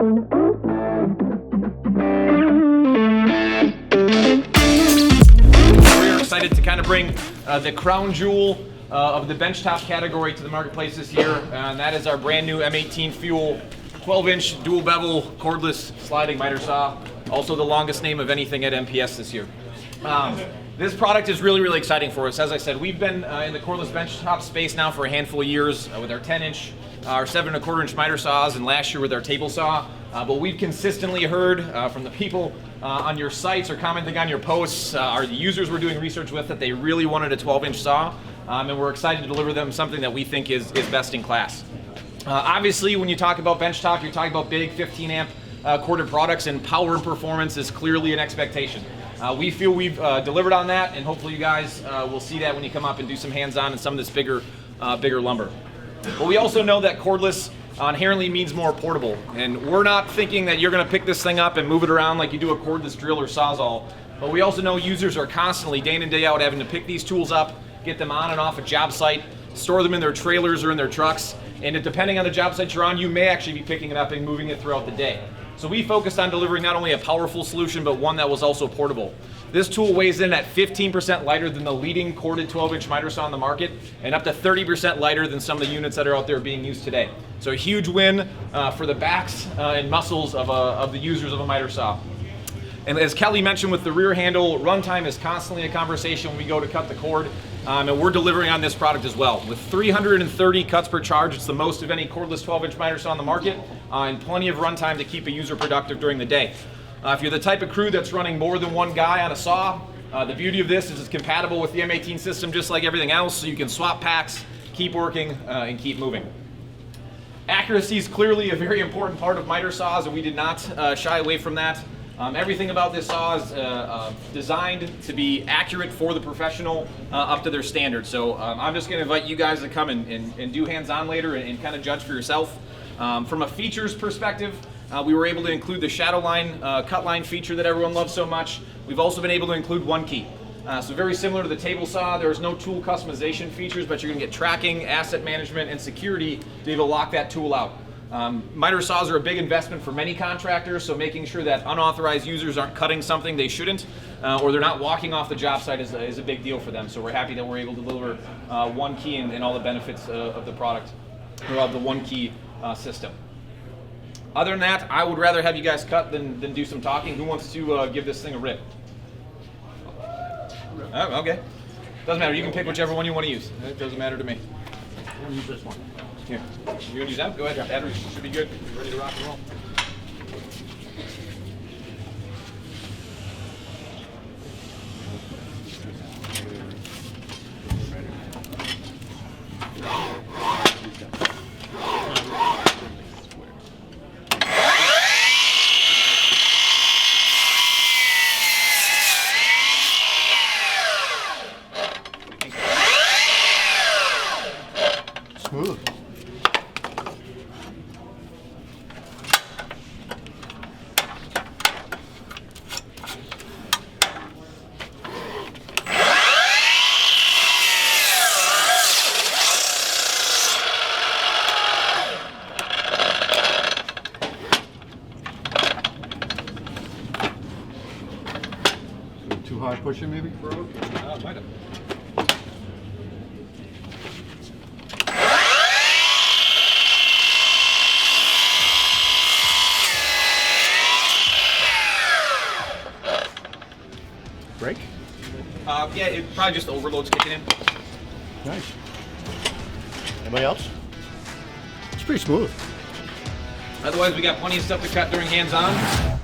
We're excited to kind of bring the crown jewel of the benchtop category to the marketplace this year, and that is our brand new M18 FUEL 12-inch dual bevel cordless sliding miter saw, also the longest name of anything at MPS this year. This product is really exciting for us. As I said, we've been in the cordless benchtop space now for a handful of years with our 10-inch, our 7 1/4-inch miter saws, and last year with our table saw. But we've consistently heard from the people on your sites or commenting on your posts, or the users we're doing research with, that they really wanted a 12-inch saw, and we're excited to deliver them something that we think is best in class. Obviously, when you talk about benchtop, you're talking about big 15-amp corded products, and power and performance is clearly an expectation. We feel we've delivered on that, and hopefully you guys will see that when you come up and do some hands-on in some of this bigger lumber. But we also know that cordless inherently means more portable, and we're not thinking that you're going to pick this thing up and move it around like you do a cordless drill or sawzall. But we also know users are constantly, day in and day out, having to pick these tools up, get them on and off a job site, store them in their trailers or in their trucks, and depending on the job site you're on, you may actually be picking it up and moving it throughout the day. So we focused on delivering not only a powerful solution, but one that was also portable. This tool weighs in at 15% lighter than the leading corded 12-inch miter saw on the market, and up to 30% lighter than some of the units that are out there being used today. So a huge win for the backs and muscles of the users of a miter saw. And as Kelly mentioned with the rear handle, runtime is constantly a conversation when we go to cut the cord, and we're delivering on this product as well. With 330 cuts per charge, it's the most of any cordless 12-inch miter saw on the market, and plenty of runtime to keep a user productive during the day. If you're the type of crew that's running more than one guy on a saw, the beauty of this is it's compatible with the M18 system just like everything else, so you can swap packs, keep working, and keep moving. Accuracy is clearly a very important part of miter saws, and we did not shy away from that. Everything about this saw is designed to be accurate for the professional up to their standards. So I'm just going to invite you guys to come and do hands-on later and kind of judge for yourself. From a features perspective, we were able to include the shadow line, cut line feature that everyone loves so much. We've also been able to include one key. So very similar to the table saw, there's no tool customization features, but you're going to get tracking, asset management, and security to be able to lock that tool out. Miter saws are a big investment for many contractors, so making sure that unauthorized users aren't cutting something they shouldn't, or they're not walking off the job site is a big deal for them. So we're happy that we're able to deliver one key and all the benefits of the product, or of the one key system. Other than that, I would rather have you guys cut than do some talking. Who wants to give this thing a rip? Oh, okay. Doesn't matter. You can pick whichever one you want to use. It doesn't matter to me. I'm going to use this one. Here. You want to use that? Go ahead. Yeah. Batteries should be good. Ready to rock and roll. Smooth. Too hard pushing maybe? Might have. Break? Yeah, it probably just overloads kicking in. Nice. Anybody else? It's pretty smooth. Otherwise, we got plenty of stuff to cut during hands-on.